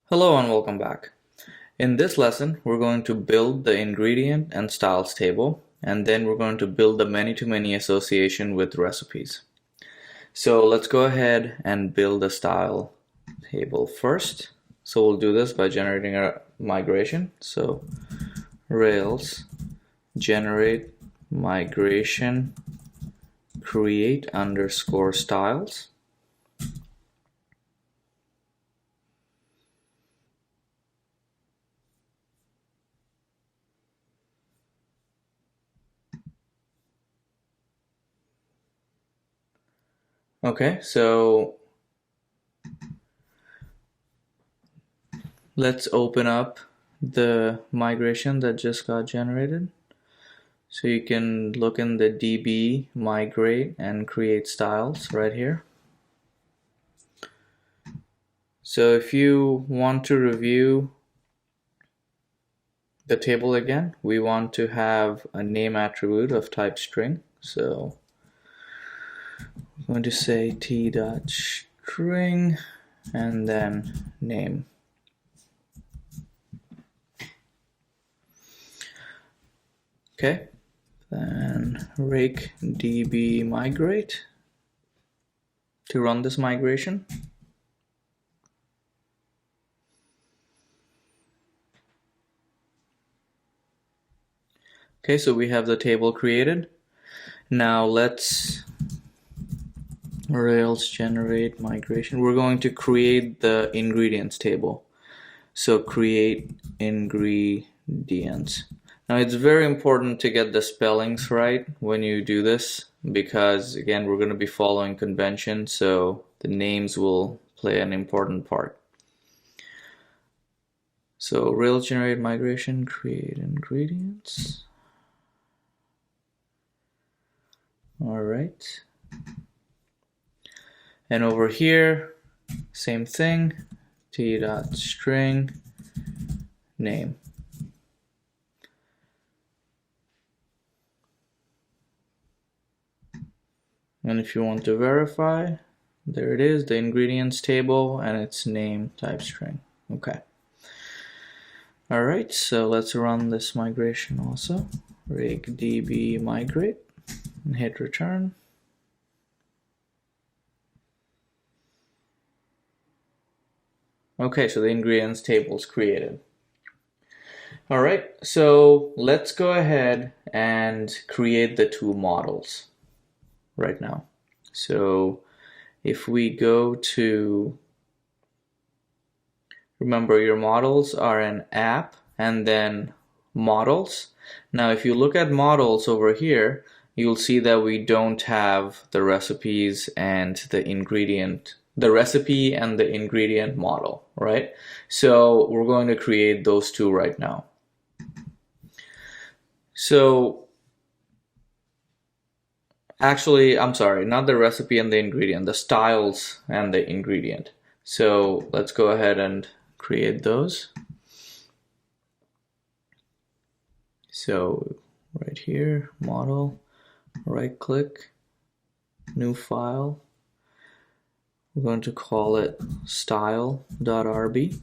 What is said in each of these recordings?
Hello and welcome back. In this lesson, we're going to build the ingredient and styles table, and then we're going to build the many-to-many association with recipes. So let's go ahead and build the style table first. So we'll do this by generating a migration. So Rails generate migration create underscore styles. Okay, so let's open up the migration that just got generated. So you can look in the DB, migrate, and create styles right here. So if you want to review the table again, we want to have a name attribute of type string. So I'm going to say t.string and then name. Okay, then rake db migrate to run this migration. Okay, so we have the table created. Now let's Rails generate migration. We're going to create the ingredients table. So create ingredients. Now it's very important to get the spellings right when you do this, because again, we're going to be following convention, so the names will play an important part. So Rails generate migration, create ingredients. All right. And over here, same thing, t.string name. And if you want to verify, there it is, the ingredients table, and its name type string. Okay. All right, so let's run this migration also. Rake db migrate and hit return. Okay, so the ingredients table is created. All right, so let's go ahead and create the two models right now. So if we go to, remember your models are an app and then models. Now if you look at models over here, you'll see that we don't have the recipes and the ingredient, the recipe and the ingredient model, right? So we're going to create those two right now. So actually, I'm sorry, not the recipe and the ingredient, the styles and the ingredient. So let's go ahead and create those. So right here, model, right click, new file. We're going to call it style.rb.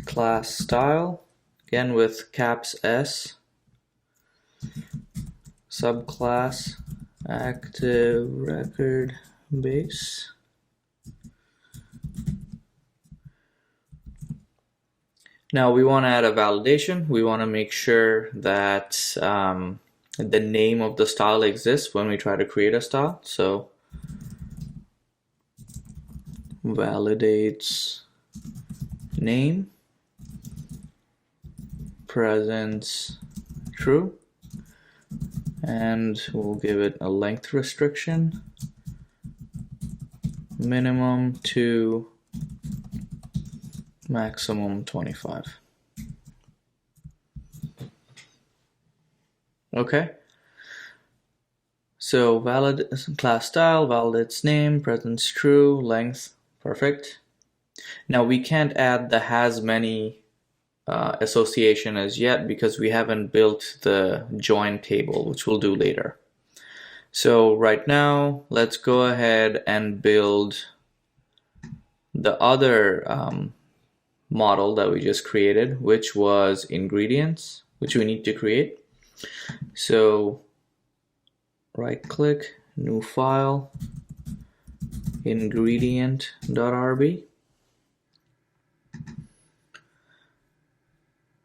Class style, again with caps S. Subclass active record base. Now we want to add a validation. We want to make sure that the name of the style exists when we try to create a style. So validates name presents true, and we'll give it a length restriction, minimum to maximum 25. Okay, so valid class style, validates name, presents true, length, perfect. Now we can't add the has many association as yet because we haven't built the join table, which we'll do later. So right now, let's go ahead and build the other model that we just created, which was ingredients, which we need to create. So right click, new file, ingredient.rb.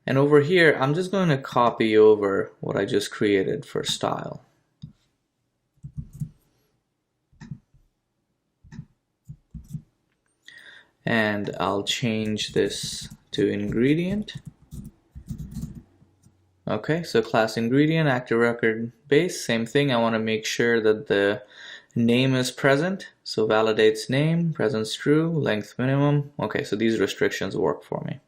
And over here, I'm just going to copy over what I just created for style. And I'll change this to ingredient. Okay, so class ingredient, active record base, same thing. I want to make sure that the name is present. So validates name, presence true, length minimum. Okay, so these restrictions work for me.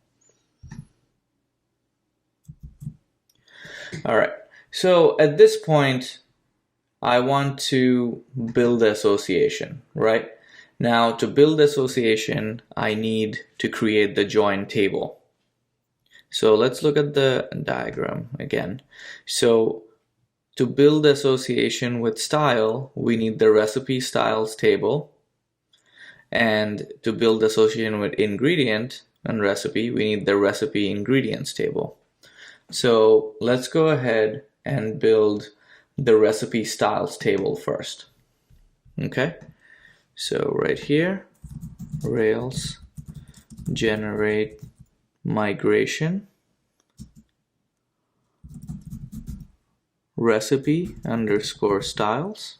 All right, so at this point, I want to build the association, right? Now, to build association, I need to create the join table. So let's look at the diagram again. So to build association with style, we need the recipe styles table. And to build association with ingredient and recipe, we need the recipe ingredients table. So let's go ahead and build the recipe styles table first. Okay, so right here, Rails generate migration recipe underscore styles.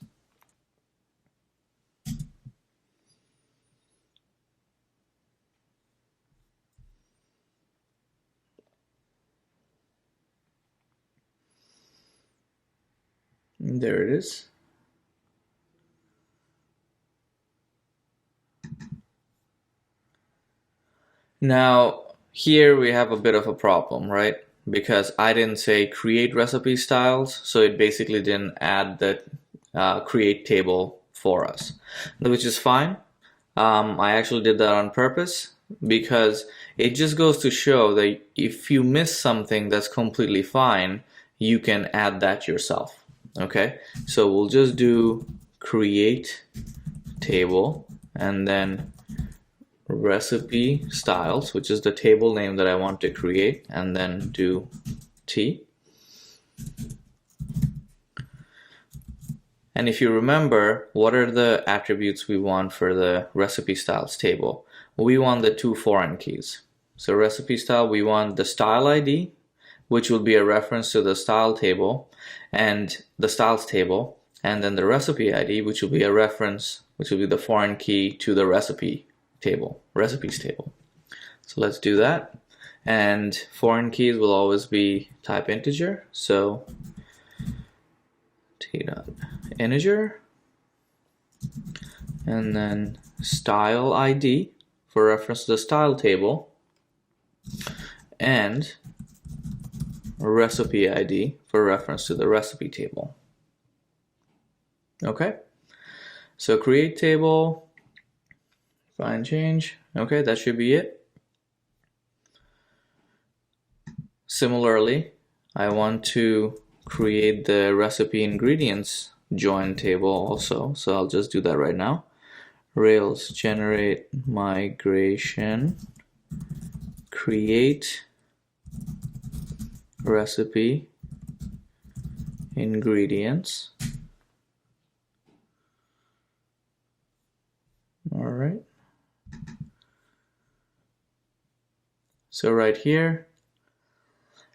There it is. Now, here we have a bit of a problem, right? Because I didn't say create recipe styles, so it basically didn't add the create table for us, which is fine. I actually did that on purpose because it just goes to show that if you miss something, that's completely fine. You can add that yourself. Okay, so we'll just do create table and then recipe styles, which is the table name that I want to create, and then do T. And if you remember, what are the attributes we want for the recipe styles table? We want the two foreign keys. So recipe style, we want the style ID, which will be a reference to the style table and the styles table, and then the recipe ID, which will be a reference, which will be the foreign key to the recipe table, recipes table. So let's do that. And foreign keys will always be type integer. So t.integer, and then style ID for reference to the style table, and recipe ID for reference to the recipe table. Okay, so create table, find change. Okay, that should be it. Similarly, I want to create the recipe ingredients join table also, so I'll just do that right now. Rails generate migration create recipe ingredients. All right. So right here,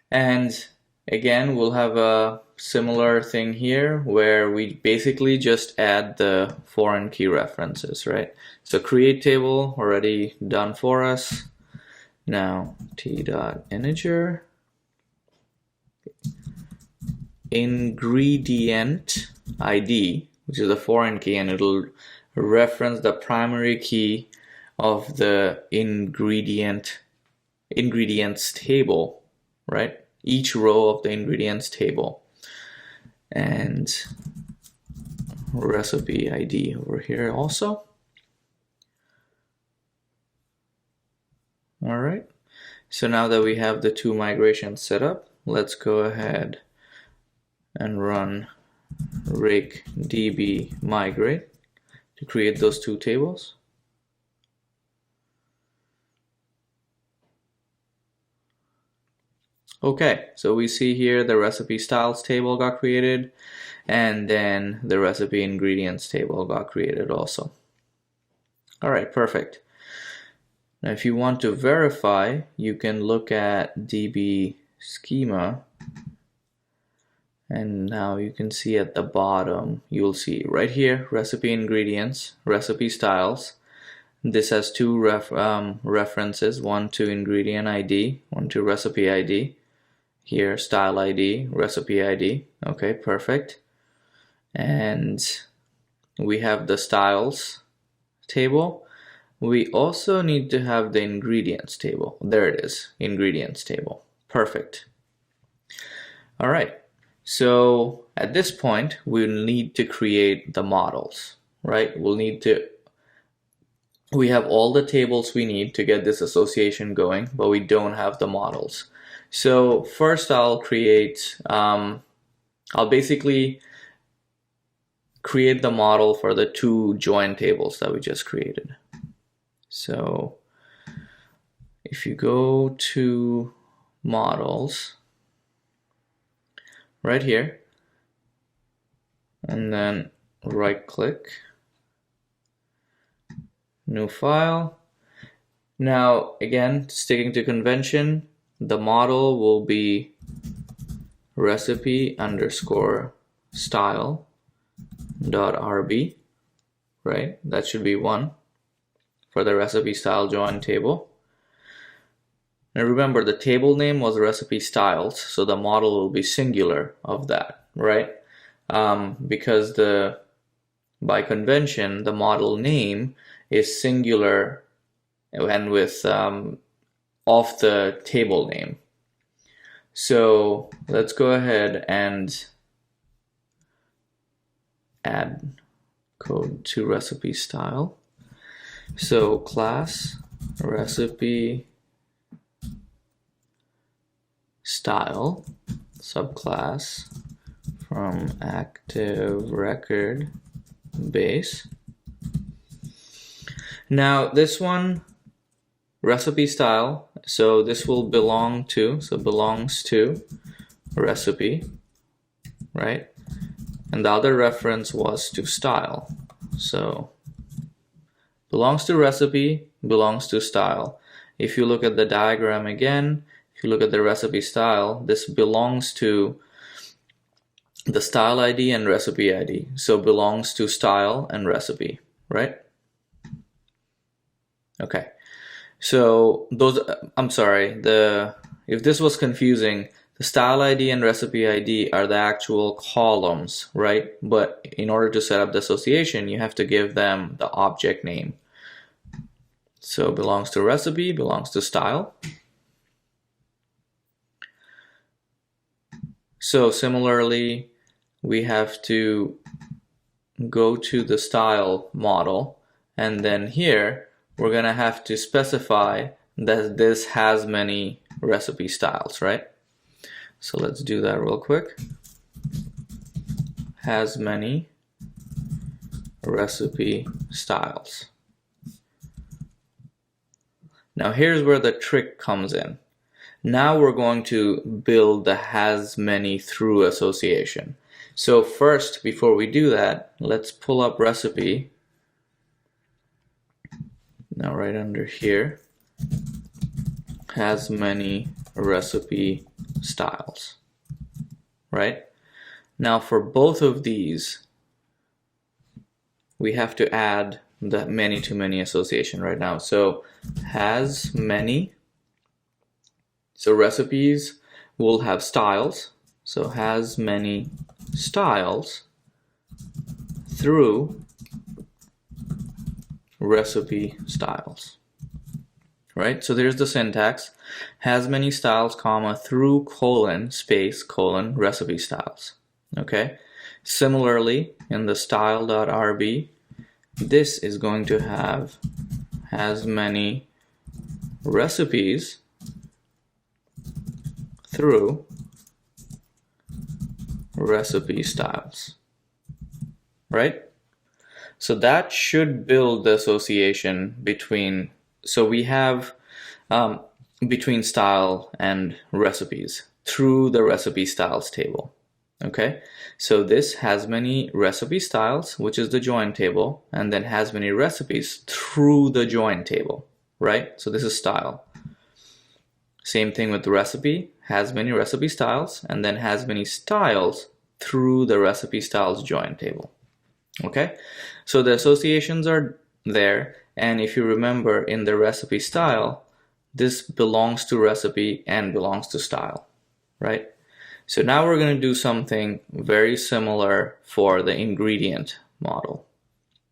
and again, we'll have a similar thing here where we basically just add the foreign key references, right? So create table already done for us. Now t.integer ingredient ID, which is a foreign key, and it'll reference the primary key of the ingredients table, right? Each row of the ingredients table. And recipe ID over here also. All right, so now that we have the two migrations set up, let's go ahead and run rig db migrate to create those two tables. Okay, so we see here the recipe styles table got created, and then the recipe ingredients table got created also. All right, perfect. Now if you want to verify, you can look at db schema, and now you can see at the bottom, you'll see right here, recipe ingredients, recipe styles. This has two references, one to ingredient ID, one to recipe ID. Here, style ID, recipe ID. Okay, perfect. And we have the styles table. We also need to have the ingredients table. There it is, ingredients table. Perfect. All right, so at this point, we'll need to create the models, right? We have all the tables we need to get this association going, but we don't have the models. So first I'll basically create the model for the two join tables that we just created. So if you go to models right here, and then right click, new file. Now again, sticking to convention, the model will be recipe underscore style dot rb, right? That should be 1 for the recipe style join table. Now remember, the table name was recipe styles, so the model will be singular of that, right? Because by convention, the model name is singular and with of the table name. So let's go ahead and add code to recipe style. So class recipe style subclass from active record base. Now this one, recipe style, so this will belongs to recipe, right? And the other reference was to style. So belongs to recipe, belongs to style. If you look at the diagram again, if you look at the recipe style, this belongs to the style ID and recipe ID. So belongs to style and recipe, right? Okay. So those, I'm sorry, if this was confusing, the style ID and recipe ID are the actual columns, right? But in order to set up the association, you have to give them the object name. So belongs to recipe, belongs to style. So similarly, we have to go to the style model, and then here we're gonna have to specify that this has many recipe styles, right? So let's do that real quick. Has many recipe styles. Now here's where the trick comes in. Now we're going to build the has many through association. So first, before we do that, let's pull up recipe. Now right under here, has many recipe styles, right? Now for both of these, we have to add the many to many association right now. So has many, so recipes will have styles. So has many styles through recipe styles, right? So there's the syntax, has many styles, comma, through colon, space, colon, recipe styles, okay? Similarly, in the style.rb, this is going to have has many recipes through recipe styles, right? So that should build the association between, so we have between style and recipes through the recipe styles table. Okay, so this has many recipe styles, which is the join table, and then has many recipes through the join table, right? So this is style. Same thing with the recipe, has many recipe styles, and then has many styles through the recipe styles join table. Okay, so the associations are there, and if you remember in the recipe style, this belongs to recipe and belongs to style, right? So now we're going to do something very similar for the ingredient model.